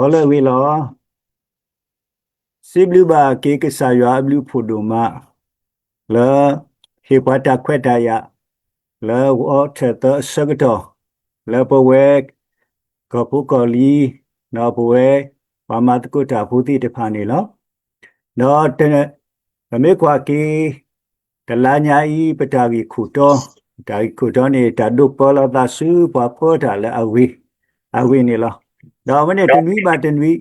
Wala wilo sibluba ke kesaywa blu phodoma la hepata kweta ya la water the sagto la powe kopukoli na powe pamatkuta puti te phane lo no te me kwa ke talanya I patagi khuto dai khuto ni tadu pola da su pa pota la awi ni lo da wene tenwi ba tenwi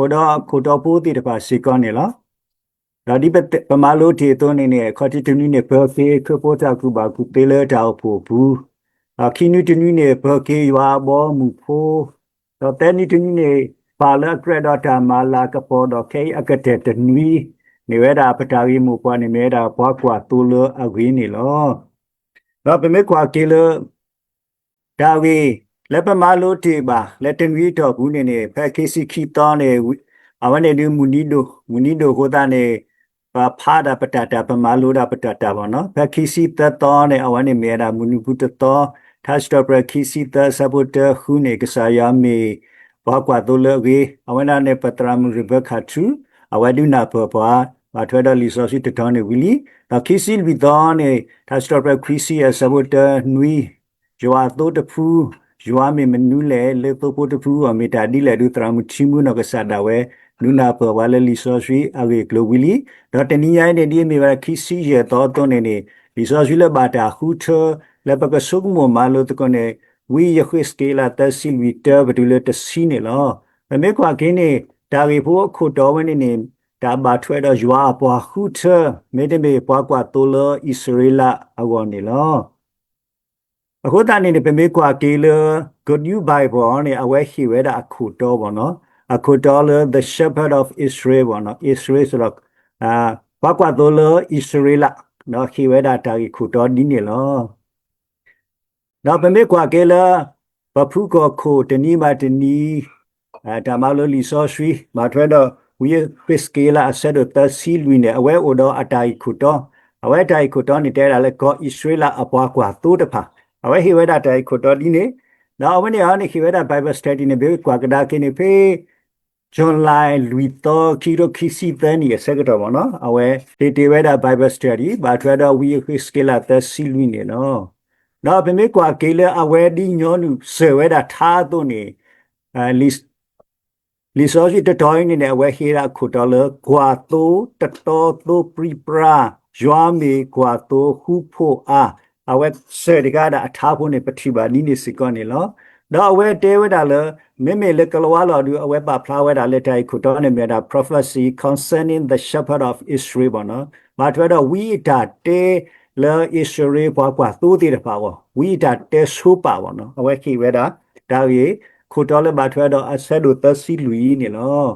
oda khuto puti te pa sikon ni loဒါဒီပမာလို့ထေသွန်းနေနဲ့ခေါတိတနည်းနဲ့ဘောကေခပေါ်တာကူပါကူပေလေတောက်ဖို့ဘူးခိနုတနည်းနဲ့ဘောကေရွာဘောမူဖို့တော့တဲနီတနည်းနဲ့ပါလကရဒတာမာလာကပေါ်တော့ကေအကတဲ့တနည်းနေဝဒါပတာရီမူပွားနေမဲတာဘွားကွာတူလအဝင်းနေလောတော့ပမေကွာကေလဒါဝေလက်ပမာလို့ထေပါလက်တနည်းတော့ဘူးနေနဲ့ဖက်ကေစီခီတောနေအဝနေဒီမူနီဒိုကိုတာနေphada patata pamaluda patata bono pakisi ta to ne awani mera muniputa to thasta prakisi ta sabuta hune kasaya me bakwa tole ge awana ne patramu rebekha thu awaduna papa bathweda lisosi tatone wili kisi bi to ne thasta prakrisi sabuta nui jwa to tphu jwa me menule le to po tphu amita di le du tramu chimu no kasada we Luna per wale lisosi ave globally. Dotania ne di me va kisi je to ne lisosi le bata huto le baka sugmo malo to kone we ye scale ta silvita badule ta sine lo. Me kwa kene ta ri pho khoto wene ne ta ba thwe da jwa apwa huto me de me pwa kwa to lo Israela awon ne lo. အခုတန်နေပေမေကွာကေလ good new bible နဲ့အဝဲရှိဝဲတာအခုတော့ဗောနော်အခုတော့ the shepherd of Israel ဗောနော် Israel ဆိုတော့ဘကွာတော့ Israel နော်ရှိဝဲတာတာခုတော့ဒီနေလောနော်ပေမေကွာကေလဘဖူးကိုခိုတနီမတနီဒါမလို့လီဆောဆွီမထွဲတော့ဝီပစ်ကေလာအဆက်တော့တစီလူနေအဝဲအိုတော့အတိုင်ခုတော့အဝဲတိုင်ခုတော့နေတဲ့လဲကော Israel အပွားကွာတိုးတဖာအဝဲဟိဝဲတာတိုင်ခုတော့ဒီနေနော်အဝဲနေဟာနေဟိဝဲတာ Bible study နေဘေကွာကဒါကိနေဖေJohn Lai lui to kiro kisi tani secretary ဗောနော်အဝဲတေဝဲတာ Bible study ဘာထွဲတော့ we skill at the silvi နေနော်နော်ပေမေကွာကေလအဝဲဒီညောနုဆေဝဲတာထားတော့နေလီစောစီတတော်နေနဲ့အဝဲဟေရာခုတော်လကွာတိုတတော်တိုပရိပရာယွာမီကွာတိုခုဖို့အဝဲဆေဒီကတာအထားဖို့နေပတိပါနိနေစကောနေလောတော့အဝဲတဲဝဲတာလမေလေကလဝါလော်ဒီအဝဲပါဖလာဝဲတာလက်တိုင်ခုတော်နေမြတာ prophecy concerning the shepherd of Israel ဘောနော်မာထွဲတော့ဝိတာတဲလ Israel ဘွားကွာသိုးသေးတယ်ပါဘောဝိတာတဲဆိုးပါဘောနော်အဝဲခိဝဲတာဒါရေခုတော်လည်းမာထွဲတော့အဆက်တို့သစီလူကြီးနေလော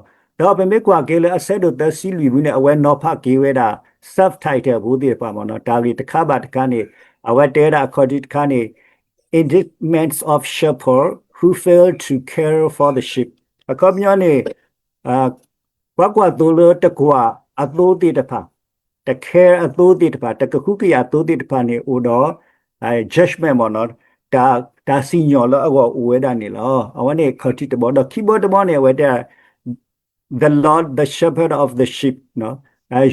တော့ပေမေကွာကေလေအဆက်တို့သစီလူဘူးနေအဝဲနော်ဖကေဝဲတာ subtitle ဘူးသေးပါဘောနော်ဒါရေတစ်ခါပါတစ်ခါနေအဝဲတဲတာခေါ်ဒီတစ်ခါနေ indictments of shepherd who failed to care for the sheep အခုမျိုးနေကွာတိုလတကွာအတိုးတိတဖာတခဲအတိုးတိတဖာတကခုကရအတိုးတိတဖာနေဦးတော့judgment မနော်ဒါစီညောလအဝဝဲတာနေလောအဝနေခတိတဘောတော့ခိဘောတဘောနေဝဲတဲ့ the Lord the shepherd of the sheep နော်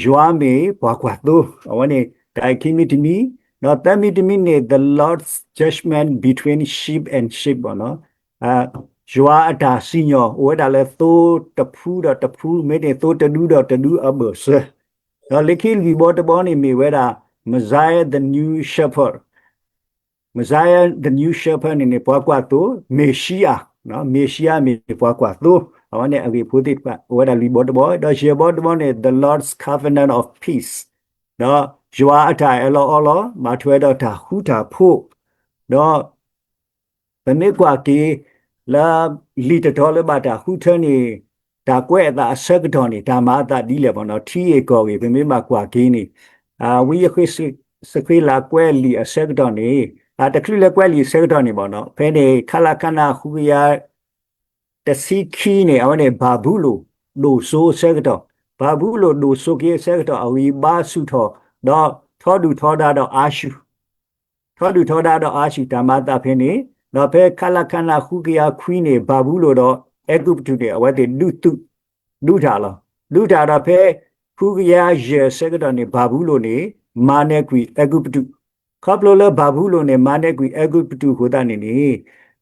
ယွာမေဘွာကွာတိုအဝနေတိုင်ခိမီတမီနော်တမီတမီနေ the Lord's judgment between sheep and sheep နော်ယွာအတာစီညောဝဲတာလဲသိုးတဖူးတော့တဖူးမဲတဲ့သိုးတဒူးတော့တဒူးအဘဆနော်လေခိလီဘောတဘောနေမီဝဲတာ Messiah the new shepherd Messiah the new shepherd နေပွားကွာတိုမေရှိယာနော်မေရှိယာမေပွားကွာတိုအဝနဲ့အဝေဖို့တိဝဲတာလီဘောတဘောတော့ရှေဘောတဘောနေ the Lord's covenant of peace နော်ယွာအတာအလောမထွဲတော့တာဟူတာဖို့တော့ဘယ်မေကွာကေလာလီတတော်လဘတာဟူထနေဒါကွဲ့တာအဆက်တော်နေဒါမာတာဒီလေဘောနော်ထီအေကောကေဘယ်မေမကွာကေနေဝီယခိစခွေလာကွဲလီအဆက်တော်နေတခလလေကွဲလီဆက်တော်နေဘောနော်ဖဲနေခလာခနာဟူရတစီခီနေအဝနေဘာဘူးလို့ဒိုဆိုဆက်တော်ဘာဘူးလို့ဒိုဆိုကေဆက်တော်အဝီဘာစုတော်တော့ထောဒူထောဒါတော့အာရှုထောဒူထောဒါတော့အာရှုဓမ္မတာဖဲနေနော်ဖဲခလာခနာခုကရခွီးနေဘာဘူးလို့တော့ egup tu de awate du ta lo du ta da phe phugya ye sector ne babulo ne mane kui egup tu khaplo le babulo ne mane kui egup tu hoda ne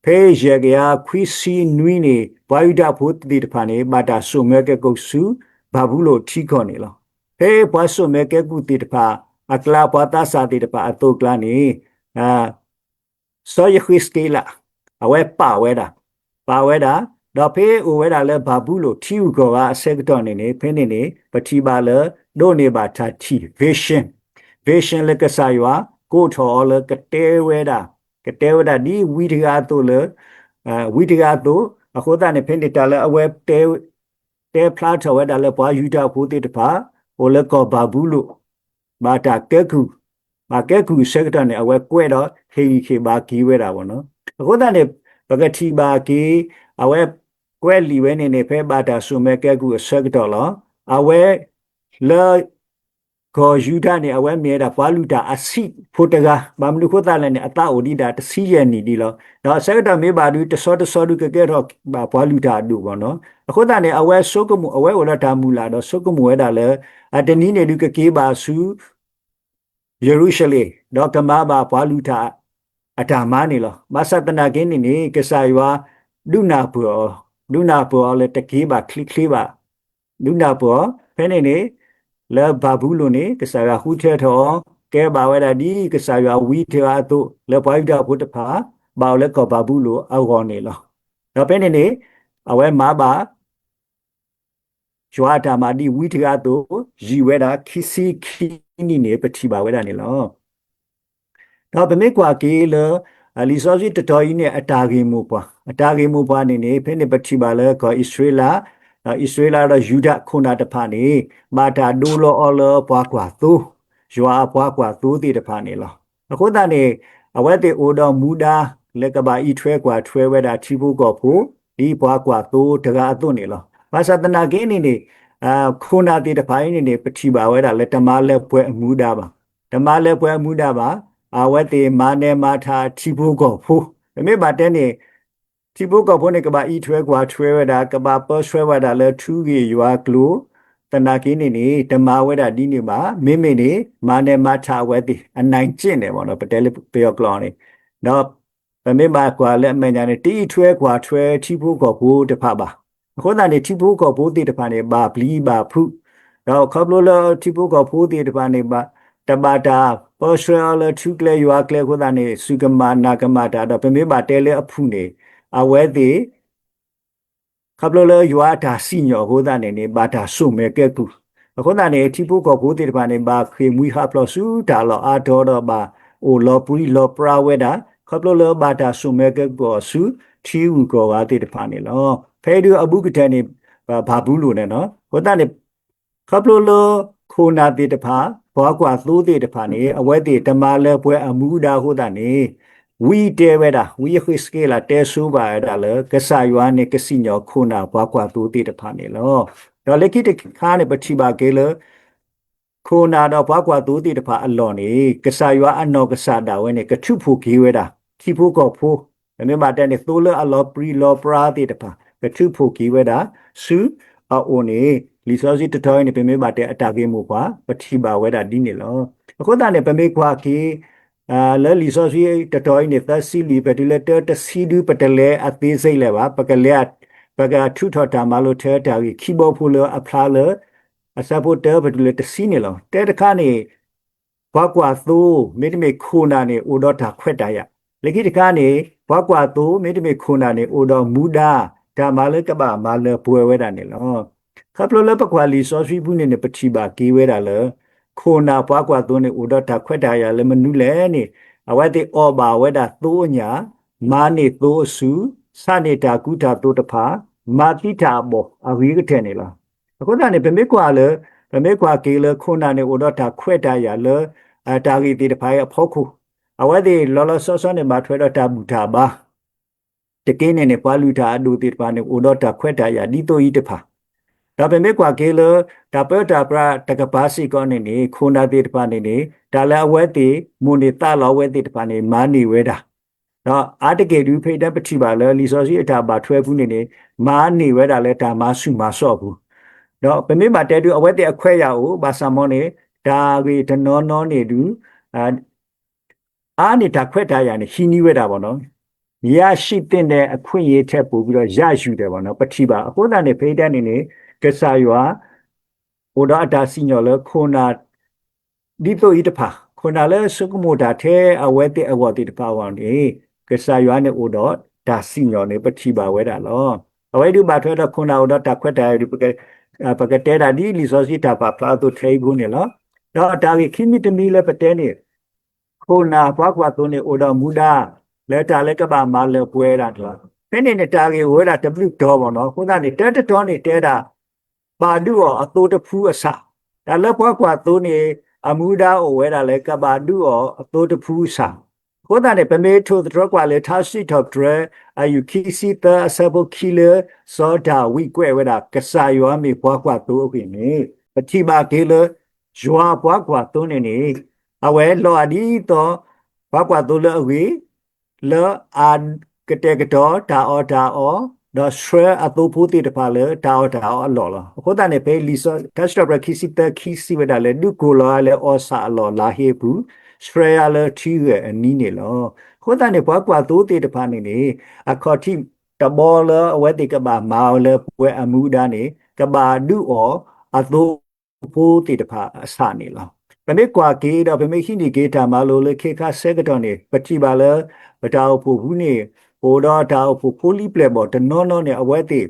phe ye gya khwisi nui ne baida phot ti de phane mata sume ke koksu babulo thikon ne lo phe pwaso me ke ku ti de pha akla pata sa ti de pha atokla ne so ye khiskela awe pa we da do phe o we da le babulo thiu ko ga sector ne ne phe ne pati ba le do ne ba tha thi vision le ka sa ywa ko tho le ka te we da di wi ga to le wi ga to a kho da ne phe ne ta le awe te phla tho we da le bwa yu da pho te ta pha o le ko babulo ba ta ke ku ba ke ku sector ne awe kwe do he ba ki we da bo no a kho da ne ba ka thi ba ki awe kwe li we ne phe ba ta su me ke ku sector lo awe le ko yuda ne awe me da valuta asi photaga bamlu khota le ne ata odida tsi ye ni di lo no sector me ba du to so du ke ro ba valuta du bo no khota ne awe sokumu awe ora ta mu la do sokumu we da le atani ne du ke ba su Jerusalem do kama ba valuta atama ne lo masatana ke ni ke sa ywa duna po le te ke ba click ba duna po phe ne le babulo ne kasara hu the tho ke ba wa da di kasara wi the a to le bai da phu ta pha ba le ko babulo a go ne lo da pe ne awe ma ba jwa ta ma di wi the a to ji we da khisi khini ne pati ba we da ne lo da pe me kwa ke le lì so si to yi ne ata ge mu pa ne phe ne pati ba le ko Israel da Juda khona ta pha ne ma ta do lo all pwa kwa to jwa pwa kwa to ti ta pha ne lo akho da ne awe te o do muda le ka ba I thwe kwa thwe we da thi bu ko pho di pwa kwa to daga to ne lo ma sa tana ke ne khona ti ta pha ne pati ba we da le tama le pwe muda ba tama le pwe muda ba awe te ma ne ma tha thi bu ko pho me ba te neที่พวกก็พวกในกบะอีช่วยกว่าช่วยเวดากบะเปอช่วยเวดาแล้วทุกีอยู่อักลูตนากินนี่ตมาเวดาดีนี่มาไม่นี่มาเนมาชาเวดิอันไหนเจนเนี่ยมันเราไปเตลิเปียกลอนี่เนาะแต่ไม่มากกว่าและไม่ยันที่ช่วยกว่าช่วยที่พวกก็พูดภาพคนนั้นที่พวกก็พูดที่ภาษาบาปลีบาพูเราขับรถแล้วที่พวกก็พูดที่ภาษาบาตบาตาเปอช่วยแล้วทุกเลยอยู่อักเลยคนนั้นสุกมานากมาตาเราเป็นไม่บาเตลิอพูนี่အဝဲသေးခပ်လို့လေရွာတာစီညောဟိုးတာနေဘာတာဆုမဲကဲကူအခုနာနေတိပုကောဘိုးတေတပါနေဘာခေမွီဟာပလဆူတာလောအာတော်တော့ဘာအိုလောပူရီလောပရာဝဲတာခပ်လို့လေဘာတာဆုမဲကဲကောဆူထီဝူကောဝါတေတပါနေလောဖဲဒူအဘုကတဲ့နေဘာဘူးလို့နေနော်ဟိုတာနေခပ်လို့လောခိုနာတေတဖာဘောကွာသိုးတေတဖာနေအဝဲတေတမလဲပွဲအမှုဒါဟိုတာနေဝီတဲဝဲတာဝီခိစကေလာတဲဆူပါဒါလေကဆာယွာနေကစီညောခုနာဘွားကွာတူတီတဖာနေလောတော့လက်ခိတခါနေပတိပါကေလခုနာတော့ဘွားကွာတူတီတဖာအလော်နေကဆာယွာအနောကဆာတာဝဲနေကထုဖို့ကေဝဲတာခိဖို့ကောဖို့ဒါမှမတဲ့နေသိုးလအလော်ပရီလော်ပရာတီတဖာကထုဖို့ကေဝဲတာဆူအိုနေလီဆောစီတတော်နေပေမေပါတဲ့အတာကေမှုကွာပတိပါဝဲတာဒီနေလောအခုတည်းနေပေမေကွာကေလဲလီဆိုစီတတော်နေသစီလီပတိလက်တစီဒူပတလဲအသေးစိတ်လဲပါပကလက်ပကထုထော်တာမလို့ထဲတာခီဘောဖူလအဖလာလအစပိုတဲပတိလက်တစီနေလောတဲတခါနေဘွားကွာသိုးမိတမေခိုနာနေအိုတော်တာခွက်တာရလက်ခိတခါနေဘွားကွာသိုးမိတမေခိုနာနေအိုတော်မူဒါဒါမလဲကပမလဲပွယ်ဝဲတာနေလောခပ်လို့လဲပကွာလီဆိုစီဘူးနေပတိပါကေဝဲတာလဲခိုနာပွားကွာသွန်းနေဥဒတာခွက်တာရလည်းမနုလဲနေအဝဲတိအောဘာဝဲတာသိုးညာမာနေသိုးစုစနေတာကုတာသိုးတဖာမာတိတာဘောအဝိကထဲနေလားအခုကနေဗမေကွာလေဗမေကွာကေလေခိုနာနေဥဒတာခွက်တာရလေတာဂီတိတဖာအဖောက်ခုအဝဲတိလောလောဆောဆောနေမှာထွဲတော့တာဘူတာပါတကင်းနေပွားလူတာအဒူတိတဖာနေဥဒတာခွက်တာရဒီတိုဤတဖာဒါပေမဲ့ကွာကေလဒါပတာပရတကပါစီကောနေခုနာတိတပါနေဒါလည်းအဝဲတိမွန်နေတာလောဝဲတိတပါနေမာနီဝဲတာ တော့အာတကေတူဖိတဲ့ပတိပါလေလီစောစီအတာပါထွဲဘူးနေနေမာနေဝဲတာလဲတာမာစုမာဆော့ဘူးတော့ပမေမာတဲတူအဝဲတဲ့အခွဲရအောင်ဘာသာမောနေတာရီတနောနောနေတူအာအားနေတာခွဲတာရနေရှင်းနီးဝဲတာပေါ့နော်ရရှိတဲ့အခွင့်အရေးထက်ပိုပြီးတော့ရယူတယ်ပေါ့နော်ပတိပါအခုတည်းနေဖိတဲ့နေနေကဆာရွာဟိုတော့အတာစီညော်လဲခိုနာဒီပိုဤတဖာခိုနာလဲစုကမိုတာထဲအဝဲတဲ့အဝတိတဖာဝန်ဒီကဆာရွာနေဟိုတော့ဒါစီညော်နေပတိပါဝဲတာလောအဝဲဒီဘာထွဲတော့ခိုနာဟိုတော့တခွက်တာဒီပကတဲတာဒီလီစောစီတာပါဖလာတို့ထဲဘူးနေလောတော့တာကြီးခိမိတမီလဲပတဲနေခိုနာဘွားကွာသွနေအိုတော်မူတာလဲတာလဲကပါမလဲပွဲတာတော့ဖင်းနေတာကြီးဝဲတာ W ဒေါ်ပေါ့နော်ခုနကနေတဲတော်နေတဲတာပါဒူော်အတိုးတဖူးအစဒါလဲဘွားကွာသွနေအမူဒါအိုဝဲတာလဲကပါဒူော်အတိုးတဖူးစာခုနကနေပမေထိုးတော့ကွာလဲထားရှိတော့ဒရအယူခီစီတာဆဘကီလစောဒါဝီကွဲဝဲတာကဆာယောမေဘွားကွာသွအိုကိနေပတိပါကေလဂျွာဘွားကွာသွနေနေအဝဲလော်အဒီတော့ဘာကွာတို့လဲအဝေးလဲအာကတဲ့ကတော့တာအောတော့ဆွဲအတူဖူတီတပါလဲတာအောလော်လာခုတနဲ့ပဲလီဆောကတ်စတဘခီစီတခီစီဝဒါလဲဒုကိုလာလဲအော်ဆာလော်လာဟေဘူးဆွဲရလဲထီးရဲ့အနီးနေလောခုတနဲ့ဘာကွာတို့တေတပါနေနေအခေါ်တိတဘောလဲအဝဲတေကဘာမာလဲပွဲအမှုဒါနေကဘာဒုအောအတူဖူတီတပါအစနေလောပမေကွာကေတော့ပမေခိနေကေတာမလို့လေခေခါဆဲကတော့နေပတိပါလဲပတောက်ဖို့ဘူးနေဟိုတော့တောက်ဖို့ဖိုလီပလက်ပေါ်တနောနောနေအဝဲတိ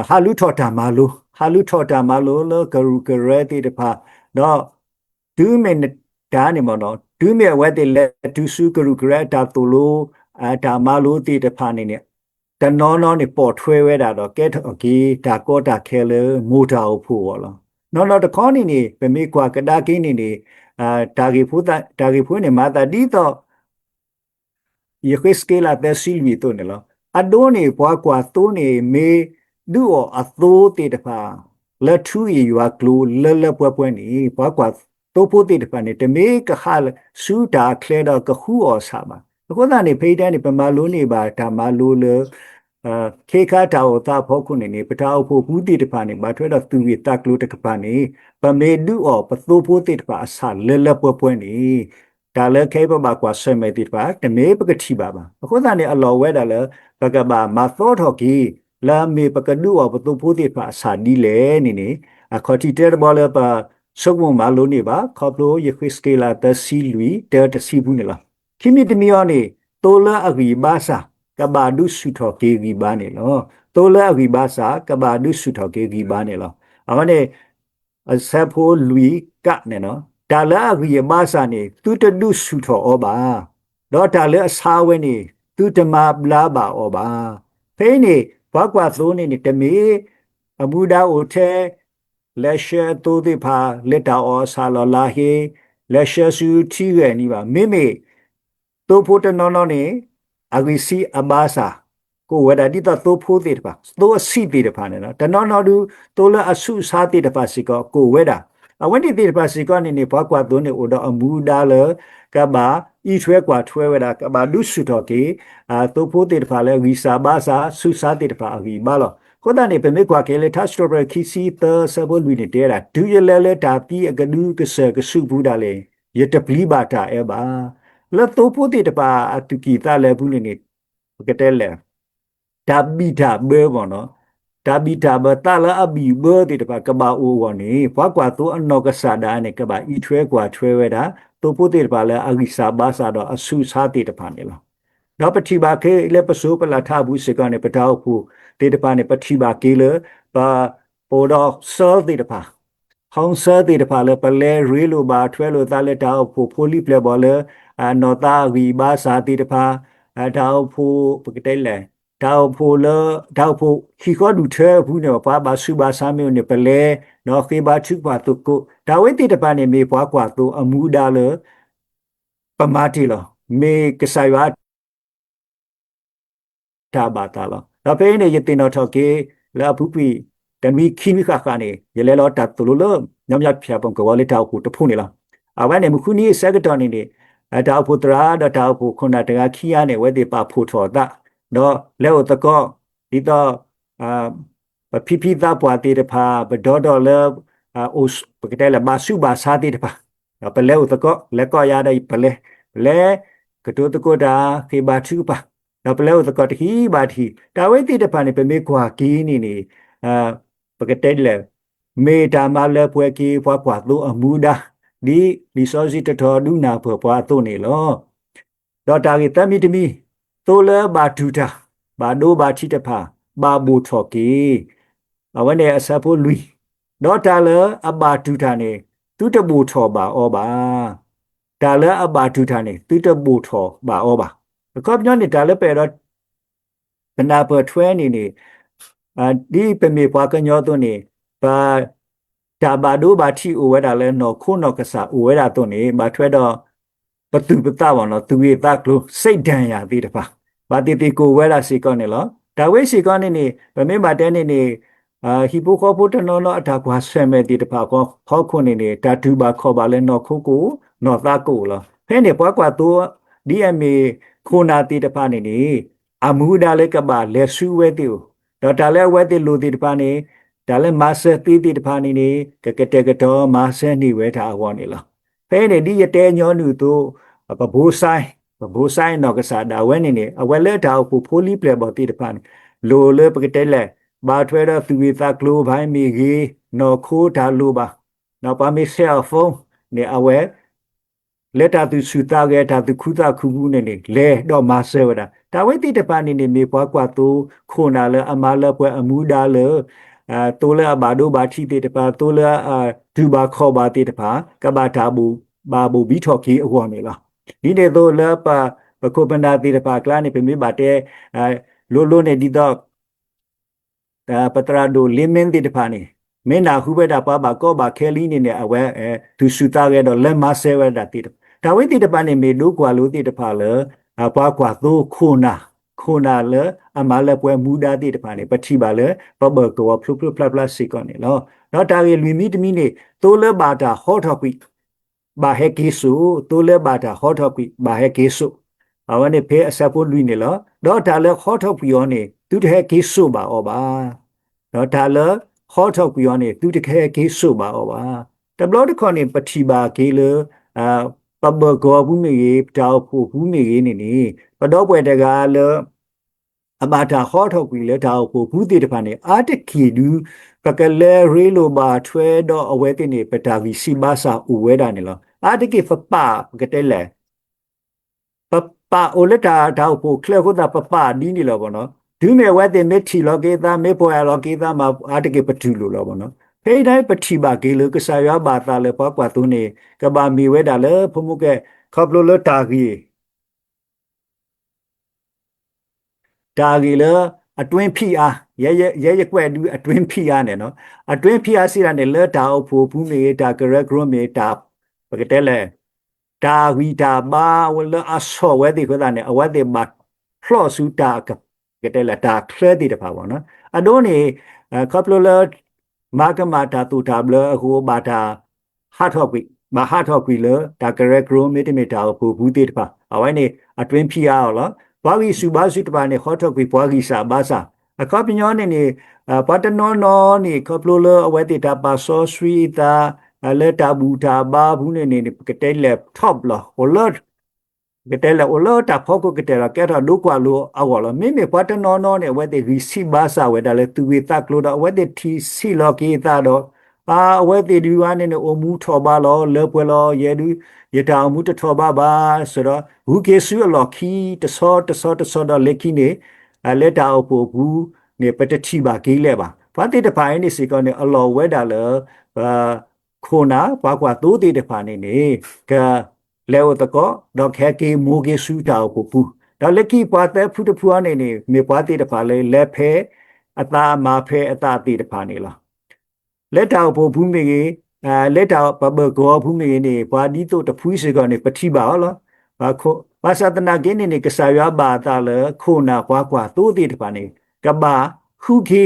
ဟာလူထော်တာမလို့လကရူကရဲတိတဖာတော့ဒူးမင်ဒါနေမနော်ဒူးမင်အဝဲတိလက်ဒူးစုကရူကရဲတာတူလို့ဒါမလို့တိတဖာနေနေတနောနောနေပေါ်ထွဲဝဲတာတော့ကဲတော့ကေဒါကောတာခဲလေမိုတာဖို့ပေါ့လားနော်တခေါနေနေပမေကွာကဒါကင်းနေတာဂီဖူနေမာတာဒီတော့ယခစ်စကေလာတဲ့ဆီလီတိုနေလောအဒိုနေပွားကွာတိုးနေမေဒူအောအသိုးတေတဖာလက်ထူယူအကလူလဲပွဲနေပွားကွာတိုးဖို့တေတဖာနေတမေကခါစူတာကလဲတော့ကခူအောဆာပါအခုကနေဖိတဲ့နေပမာလုံးနေပါဒါမလိုလေခေခါတာဝတာဖို့ခုနေပတာဖို့ဘူးတေတဖာနေမထွဲတော့သူရတကလူတကပါနေပမေဒူအောပသိုးဖို့တေတဖာအဆာလဲပွဲနေဒါလည်းခဲပပါကွာဆွေမဲ့တိပါတမေပကတိပါအခုသာနေအလော်ဝဲတာလည်းပကပါမသောထော်ကီလာမေပကဒူအပတူဖိုတိပါစာဒီလေနေအခတိတဲဘောလပါဆုမမလိုနေပါခေါပလိုယခစ်စကေလာတစီလူတဲတစီဘူးနေလားခိမီတမီယောနေတိုလာအဂီဘာစာကဘာဒုစုထော်ကေဂီဘာနေလောတိုလာအဂီဘာစာကဘာဒုစုထော်ကေဂီဘာနေလောအခုနေအစဖိုလူကနေနော်ဒါလာအဂီဘာစာနေသူတဒုစုထော်ဩပါတော့ဒါလည်းအစာဝဲနေသူတမဘလာပါဩပါဖိနေဘာကွာသုံးနေတမေအမှုဒါအိုထဲလက်ရှဲတိုးတိဖာလက်တာဩဆာလလာဟေလက်ရှဲစုထီရနီပါမေတိုးဖို့တနော်နော်နေအဂီစီအဘာစာကိုဝဒဒီတတိုးဖို့တိတပါတိုးအစီတိတပါနော်တနော်နော်ဒူတိုးလာအဆုစားတိတပါစီကိုဝဒအဝန္တိတိတပါစီကနေဘာကွာသုံးနေဩတော့အမှုဒါလကဘာဤထွဲကွာထွဲဝဒကဘာဒုစုတော်ကေတိုးဖို့တိတပါလဲဝီစာဘာစာဆုစားတိတပါအဂီဘာလောကိုတနေပမေကွာကေလေထတ်စတော်ဘခီစီတဆဘလူနေတဲတာဒူရလဲတာပီအကဒူကဆကဆုဘူးဒါလေယတပလီဘာတာအဲပါလတိုးဖို့တိတပါအတူကီတာလဲဘူးနေကတဲလဲဒါဘီတာဘေဘောနော်ဒါဘီတာဘတာလာအဘီဘေတိတပါကဘာအိုဝနေဖွာကွာတိုအနောကဆာဒါနေကဘာဤထွဲကွာထွဲဝဲတာတိုးဖို့တိတပါလဲအဂိစာဘာစာတော့အဆုစားတိတပါနေလားတော့ပတိပါခေလေပစိုးပလာထဘူးစေကနေပတောက်ဖို့တေတပါနေပတိပါကေလပါပေါ်တော့စောတေတပါဟောင်းစောတေတပါလေပလဲရီလိုပါထွဲလိုသားလက်တောက်ဖို့ဖိုလီပလက်ဘောလေနော်တာဝီဘာစာတေတပါတောက်ဖို့ပကတဲလေတောက်ဖို့လတောက်ဖို့ခီခေါ်ဒူထဲဘူးနေပါပါစုပါဆာမျိုးနေပလဲနော်ခေပါချုပါတုကိုဒါဝိတေတပါနေမေပွားကွာတူအမှုဒါလေပမာတီလောမေကဆာယတာဘာတာလောဒါပေနေယတင်တော်ထော်ကေလာပူပီတမီခိမိခါခါနေရလဲလောတတ်တူလို့ညောင်မြဖြာပုံကဝလေးတောက်ကိုတဖုန်နေလားအဝဲနေမခုနီစက်ကတော့နေ ดาวพุตราดาวพุคนนาตงาขี้ยาเนี่ยเวทีปาพุทโธตะเนาะแล้วตะก็ดีต่ออ่าพิตาปวาติตะพาบดอดอเลอุสปกติละบาสุบาสาติตะพาไปแล้วตะก็แล้วก็ยาได้ไปเลยแล้วกระตัวตะก็ดาเคบาชุปะเราไปแล้วตะก็ที่บาทีดาวเวทีตะพาเนี่ยเป็นเมฆวากีนี่อ่าปกติเลยเมตามาเลปวยกีพวกว่าตัวอมูดาဒီresource တထောဒုနာဖောပွားတော့နေလောတော့တာကတမီတမီသို့လဲဘာထူတာဘာဒိုဘာချီတဖာဘာဘူထော်ကီအဝနေအစဖို့လူတော့တာလဲအဘာထူတာနေသူတဘူထော်ဘာဩဘာတာလဲအဘာထူတာနေသူတဘူထော်ဘာဩဘာကောညနေတာလဲပဲတော့ကနာပေါ်ထွဲနေဒီပမေပွားကညောတော့နေဘာဒါဘာဒိုဘာတီအိုဝဲတာလဲနော်ခုနော်ကစားအိုဝဲတာတော့နေမထွဲတော့ပတူပတာဘောနော်သူရတာကလို့စိတ်ဒဏ်ရာသေးတပါဘာတီတီကိုဝဲလာစီကောနေလောဒါဝဲစီကောနေဗမေမာတဲနေဟီပိုခေါ်ဖို့တနော်နော်အတာကွာဆွဲမဲ့တီတပါကောခေါခုနေတာတူပါခေါ်ပါလဲနော်ခုကိုနော်သားကိုလောဖဲနေပွားကွာတော့ DMA ခိုနာတီတပါနေအမှုဒါလဲကပါလက်ဆူဝဲတီတော့ဒါလဲဝဲတီလူတီတပါနေဒါလည်းမာဆာတီတီတဖာနေကကတဲ့ကတော့မာဆာနေဝဲထားဟောနေလားဖဲနေဒီရတဲညောနုတို့ပဘိုးဆိုင်တော့ကစားဒါဝဲနေအဝဲလက်တာကိုဖိုလီပလက်ပေါ်တီတဖာလိုလေပကတဲ့လဲဘာထွဲတော့သူဝေသကလိုဘိုင်းမီကြီးနော်ခိုးတာလိုပါနော်ပါမီဆယ်ဖုန်းနေအဝဲလက်တာသူစူတာခဲ့တာသူခုတာခုဘူးနေလဲတော့မာဆာဝဲတာဒါဝဲတီတဖာနေမေပွားကွာသူခိုနာလဲအမားလဲပွဲအမှုဒါလဲတိုလဲဘာဒိုဘာတီတေတပါတိုလဲဒူဘာခေါ်ဘာတေတပါကဘာတာဘူးဘာဘူးဘီထော်ကီအဝနေလားဒီနေတော့လဲပါပခုပနာတေတပါကလာနေပြမိပါတဲ့လိုနေဒီတော့ပတရာဒိုလင်းမင်းတေတပါနေမင်းနာခုဘက်တာပါဘာကောဘာခဲလီနေနေအဝဲသူစူတာခဲ့တော့လက်မဆဲဝဲတာတေဒါဝိတေတပါနေမေဒိုကွာလို့တေတပါလဲပွားကွာသို့ခိုနာလေအမလည်းပွဲမူဒါတိတဖာနေပတိပါလေပဘကောဖလုဖလုဖလဖလစီကောနေလောတော့တာရီလူမီတမီနေတိုးလဲဘာတာဟောထော်ကွီဘာဟဲကေဆူတိုးလဲဘာတာဟောထော်ကွီဘာဟဲကေဆူအဝနေဖေအစဖို့လူနေလောတော့တာလဲဟောထော်ကွီယောနေသူတဟဲကေဆူပါဩပါတော့တာလဲဟောထော်ကွီယောနေသူတခဲကေဆူပါဩပါတဘလို့တခေါနေပတိပါကေလေပဘကောဘူးမေတောက်ဖို့ဘူးမေနေပတော့ပွဲတကားလဲအဘာတာဟောထောက်ပြီးလဲဒါကိုဘူးတိတဖာနေအာတခီဒူပကလဲရေလိုဘာထွဲတော့အဝဲတင်နေပတာဗီစီဘာစာဥဝဲတာနေလောအာတကိဖပကတဲ့လဲပပအိုလက်တာဒါကိုခလဲခုတာပပဒီနေလောဘောနော်ဒူးမေဝဲတင်မေထီလောကေတာမေပေါ်ရလောကေတာမှာအာတကိပတူလိုလောဘောနော်ဖေးတိုင်းပတိပါကေလကဆာရဘာတာလဲပွားကွာသူနေကဘာမီဝဲတာလဲဖမှုကဲခေါပလိုလတာကြီးဒါကြီးလေအတွင်းဖိအားရဲကွက်ဒူအတွင်းဖိအားနဲ့နော်အတွင်းဖိအားစီရနဲ့လဲတာအဖို့ဘူးမေတာကရက်ဂရမေတာပကတဲ့လေတာဝီတာဘာဝလအဆောဝဲဒီခဒနဲ့အဝဲဒီမတ်ဖလော့ဆူတာကတဲ့လေတာခရဒီတပါဘောနော်အဒိုနေကပ်လိုလာမာကမာတာတူတာဘလဟိုဘာတာဟာထော့ကွီမဟာထော့ကွီလေတာကရက်ဂရမေတီမီတာအဖို့ဘူးတိတပါအဝဲနေအတွင်းဖိအားလောဘာဂီစုဘာစုတပါနေခေါ်ထုတ်ပြီးပွားဂီစာဘာစာအခါပညောနေပတ်တနောနောနေကပလိုလအဝဲတေတာပါဆောဆွီတာလက်တာဘူတာဘာဘူးနေကတဲ့လက် top လာဟိုလော့ကတဲ့လက်ဟိုလော့တာဖောက်ကတဲ့ကဲတော့ဒုကွာလို့အော်လောမိပတ်တနောနောနေဝဲတေဂီစီဘာစာဝဲတာလေသူဝေတာကလို့တော့ဝဲတေတီစီလော်ကေတာတော့ဝဲတေဒီဝါနေအမှုထော်ပါလောလေပွဲလောရဲဒူရတာမှုတထော်ပါဆိုတော့ဟူကေဆူလော်ခီတဆောတော့လက်ခီနေလက်တာအဖို့ဘူးနေပတတိပါကေးလဲပါဘာတေတဖိုင်နေစီကောနေအလော်ဝဲတာလေခိုနာဘာကွာတိုးတေတဖာနေကလဲဝတကောတော့ခဲကေမိုကေဆူတာအဖို့ဘူးဒါလက်ခီပွားတဲ့ဖုတဖူအနေနေမေပွားတေတဖာလေလက်ဖဲအသာမာဖဲအသာတေတဖာနေလားလက်တာဖို့ဘူးမေကြီးလက်တာဘဘကောဘူးမေကြီးနေဘာဒီတို့တဖူးစီကနေပတိပါဟောလားခိုဘာသာတနာကင်းနေကစားရပါတာလေခိုနာကွာတိုးတေတဖာနေကဘာခုခေ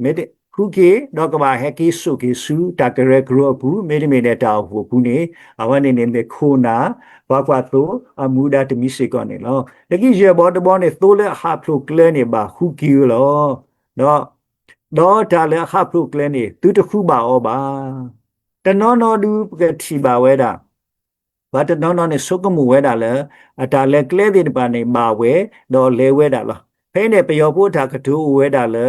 မေ Huke dokaba heki suki su takere gropu medimene ta hu pune awane ne me khona bakwa to amuda tmise ko ne lo leki je bo to bo ne to le ha phlo kle ne ba huki lo no do ta le ha phlo kle ne tu to khu ba o ba ta no du ke thi ba we da ba ta no ne so ko mu we da le ata le kle de ba ne ba we do le we da lo phe ne pyo po ta ka tu we da le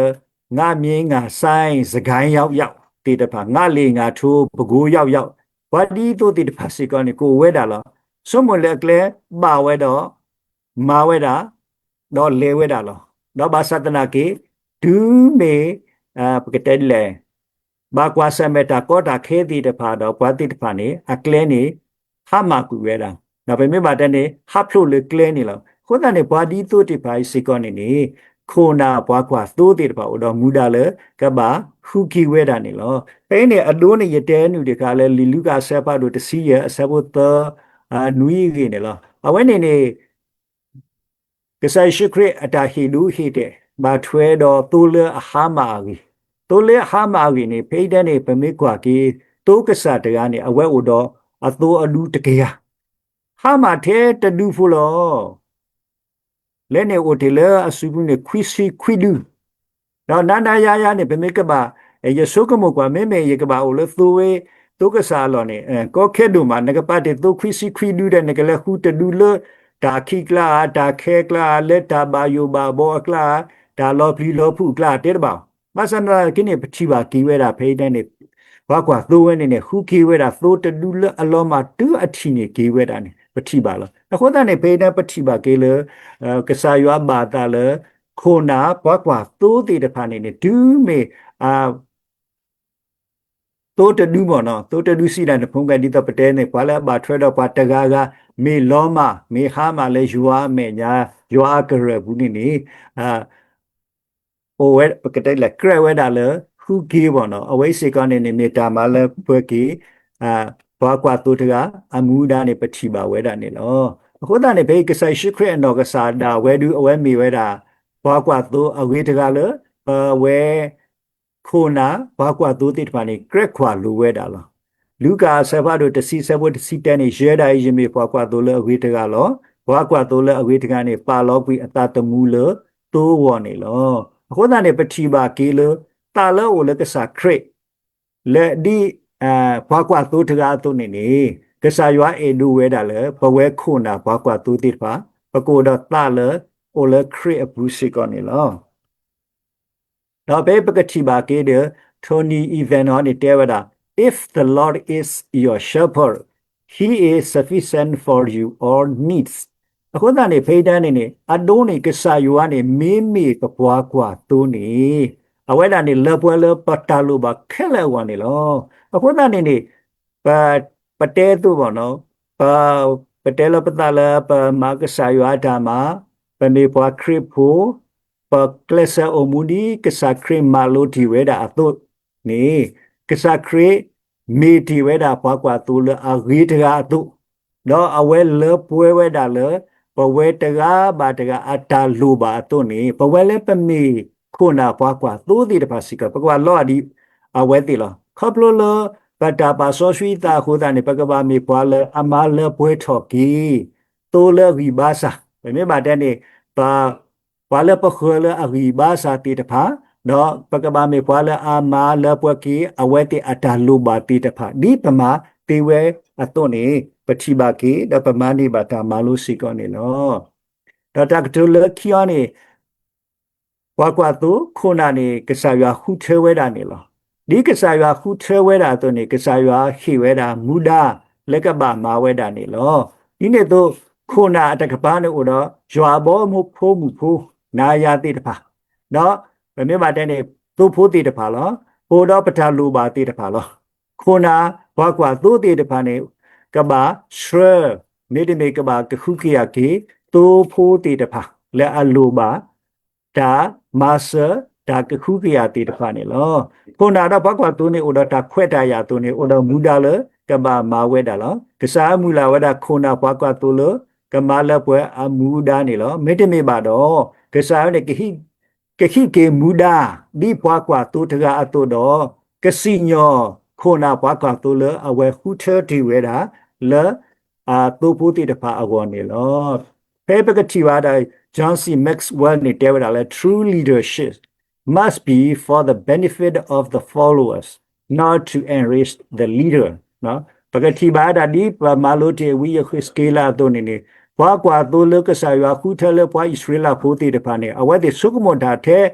ငါမြင်းငါဆိုင်စကိုင်းရောက်ရောက်တေတဖာငါလေငါထိုးပကိုးရောက်ရောက်ဘာဒီတို့တေတဖာစီကောနေကိုဝဲတာလားစွမလက်ကလေပါဝဲတော့မာဝဲတာတော့လေဝဲတာလားတော့ဘာသတနာကေဒူးမေပကတဲ့လေဘာကွာဆမတာကောတာခဲတီတဖာတော့ဘာတိတဖာနေအကလဲနေဟာမကူဝဲတာနောက်ပဲမြပါတဲ့နေဟပ်လို့လေကလဲနေလားခုနကနေဘာဒီတို့တေဖာစီကောနေနေခိုနာဘွားကွာသိုးတေတပါတော့မူတာလေကဘာခုကီဝဲတာနေလောအဲနေအတိုးနေရတဲနူတကလည်းလီလူကဆက်ပါတို့တစီရအဆက်ဖို့တော့နူရီနေလောအဝဲနေနေကဆိုင်ရှိခရအတာဟီလူဟီတဲ့ဘာထွဲတော့တိုးလေအဟာမာကြီးတိုးလေအဟာမာကြီးနေဖိတဲ့နေပမေကွာကီတိုးကစားတရားနေအဝဲဦးတော့အတိုးအလူတကယ်ဟာမာတဲ့တဒူဖူလောလဲနေအိုတေလအစုဘူးနေခွီစီခွီဒူတော့နန္ဒယာယာနေဘမေကဘာယေဆုကမောကွာမေမေယေကဘာအိုလသူဝေတုကစားလောနေကောခဲဒူမာငကပတ်တေတုခွီစီခွီဒူတဲ့ငကလခုတဒူလတာခိကလာတာခဲကလာလက်တာဘာယိုဘာဘောကလာဒါလောပလီလောဖုကလာတဲ့ဘောမဆန္ဒကိနေပတိပါကီဝဲတာဖိတဲ့နေဘာကွာသိုးဝဲနေခုကီဝဲတာသိုးတဒူလအလောမတူအထီနေကီဝဲတာနေပတိပါလောအခုတည်းနေဖိတဲ့ပတိပါကေလကစားရွာဘာတာလေခိုနာဘွားကွာသိုးတေတဖာနေနေဒူးမေတိုးတဒူးပေါ့နော်တိုးတဒူးစီတဲ့ဖုန်ကဒီတော့ပတဲနေဘာလဲဘာထွဲတော့ဘာတကားကမေလောမမေဟာမလဲယူအားမေညာယူအားကရဘူးနေနေအိုဝဲပကတဲ့လက်ခရဝဲတာလေခုကေးပေါ့နော်အဝိစေကနေနေမေတာမလဲပွဲကေအာဘာကွာတိုးတကအမူဒါနေပတိပါဝဲတာနေလောအခုတည်းနေဘေးကဆိုင်ရှိခရနော်ကစားတာဝဲဒူအဝဲမီဝဲတာဘာကွာတိုးအဝေးတကလေဝဲခိုနာဘာကွာတိုးတိတပါနေကရက်ခွာလူဝဲတာလောလူကာဆဘတို့တစီဆဘတစီတဲနေရဲတာရင်မေဘာကွာတိုးလေအဝေးတကလောဘာကွာတိုးလေအဝေးတကနေပါလောကွီအတာတမူလတိုးဝော်နေလောအခုတည်းနေပတိပါကေလတာလောကိုလည်းကစားခရစ်လက်ဒီဘာကွာတိုးတကားတိုးနေနေကစားရွာအေဒူဝဲတာလေဘဝဲခုနာဘာကွာတိုးတိပါပကိုတော့တာလေအိုလေခရစ်အပူစီကနေလောတော့ဘေပကတိပါကေတဲ့ Tony Evans ဟောနေတဲဝတာ if the Lord is your shepherd he is sufficient for you all needs အခုတည်းနေဖိဒန်းနေအဒိုးနေကစားရွာနေမေးမေးကပွားကွာတိုးနေအဝဲတာနေလပွဲလပတာလိုပါခဲလဲဝါနေလောအခုတည်းနေပတဲသူပေါ့နော်ပတဲလပတာလပမာကစားရွာတာမှာပမေပွားခရစ်ဖို့ပကလဆာအမူဒီကစားခရစ်မာလိုတီဝဲတာအတုနေကစားခရစ်မေတီဝဲတာပွားကွာသူလအဂေတကအတုတော့အဝဲလပွဲဝဲတာလပဝဲတကားဘာတကားအတာလူပါအတုနေပဝဲလဲပမေခုနာပွားကွာသိုးတီတပါစီကပကွာလော့ဒီအဝဲတီလောခပ်လို့လပတာပါဆောဆွီတာခိုးတာနေပကဘာမေပွားလဲအမားလဲပွဲထော်ကီတိုးလဲဝီဘာစာဘယ်မြပါတဲ့နေပါပွာလပခွေလအဂီဘာစာတိတဖာတော့ပကဘာမေပွာလအာမာလပွကီအဝဲတိအတာလူဘာတိတဖာဒီပမာတေဝဲအတုန်နေပတိဘာကီဒပမာနိဘာတာမာလူစီကောနေလောတော့တကတူလခီယောနေဘွားကွာသူခုနာနေကစားရွာခုထဲဝဲတာနေလောဒီကစားရွာခုထဲဝဲတာတုန်နေကစားရွာခိဝဲတာမူဒါလက်ကပမာဝဲတာနေလောဒီနေ့တော့ခုနာအတကပားနေတော့ရွာဘောမှုဖိုးမှုဖိုးနာယာတိတဖာတော့ဘယ်မြမတဲ့နေသူ့ဖိုးတိတဖာလောဟိုတော့ပထလူပါတိတဖာလောခုနာဘွားကွာသူ့တိတဖာနေကဘာရှရမေဒီမေကဘာကခုကီယာကီသူ့ဖိုးတိတဖာလဲအလူပါဒါမာဆာဒါကခုကီယာတိတဖာနေလောခုနာတော့ဘွားကွာသူနေဥဒတာခွဲ့တာယာသူနေဥဒမူဒါလေကဘာမာဝဲတာလောကစားမူလာဝဲတာခုနာဘွားကွာသူလေကမာလပွဲအမူဒါနေလောမေတ္တမေပါတော့ကစားရတဲ့ကိ que que muda di pua kwa tu tega ato do que sinyo khona pua kwa tu le awe huter di weda le a tu pu ti de pa awon ni lo pe pe ka ti wa da John C Maxwell ni te weda le true leadership must be for the benefit of the followers not to enrich the leader နော်ပကတိပါဒာဒီပမာလိုတေဝိယခစကေလာတိုနေနေဘွားကွာတိုလကဆာယခုထလဘွားဣသရေလဖိုးတေတဖာနေအဝတ်တေဆုကမတာတဲ့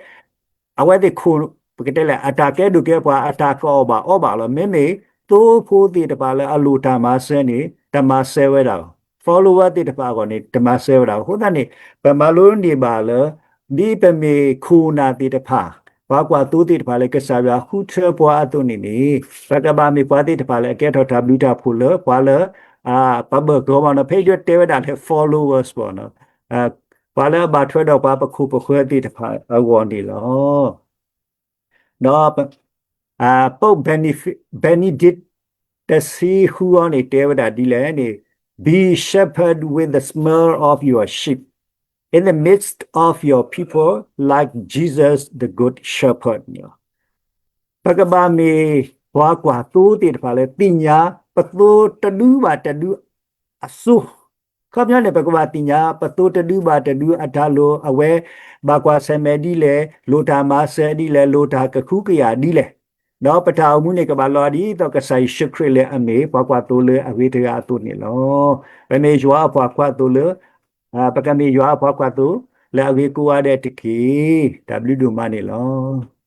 အဝတ်တေခိုပကတဲလေအတာကဲဒုကဲဘွားအတာကောဘာလောမေမေတိုးဖိုးတေတပါလေအလူတာမဆဲနေတမဆဲဝဲတာ follower တေတပါကောနေတမဆဲဝဲတာဟိုတနေပမာလိုနေပါလေဒီပမေခုနာတေတဖာဘာကွာတူတိတပါလေကစားရခုထပွားတုန်နေနေစကဘာမီပွားတိတပါလေအကဲထော်တာဘလူတာဖူလပွားလပဘကောမနဖေးရတေဝဒတ် followers ပေါ်နော်ပွားလဘာထွဲတော့ပွားပခုပခွဲတိတပါအဝေါ်နေလောနော်ပုတ် benedict တစီဟူအနေတေဝဒဒီလေနေ be shepherd with the smell of your sheep in the midst of your people like Jesus the good shepherd ပကဘာမီဘွားကွာတိုးတေတဖာလေတင်ညာပတိုးတဒူးပါတဒူးအဆုခပ်ရလေပကဘာတင်ညာပတိုးတဒူးပါတဒူးအထာလိုအဝဲဘာကွာဆမေဒီလေလိုတာမာဆဲဒီလေလိုတာကခုကရဒီလေနော်ပထာမှုနေကဘာလော်ဒီတော့ကဆိုင်ရှခရလေအမေဘွားကွာတိုးလေအဝေတရာတိုးနေလောဘယ်နေရွာဘွားကွာတိုးလေပကမီရွာဘွားကွာတိုးလေအဝေကူရတဲ့တကီ W ဒူမနေလော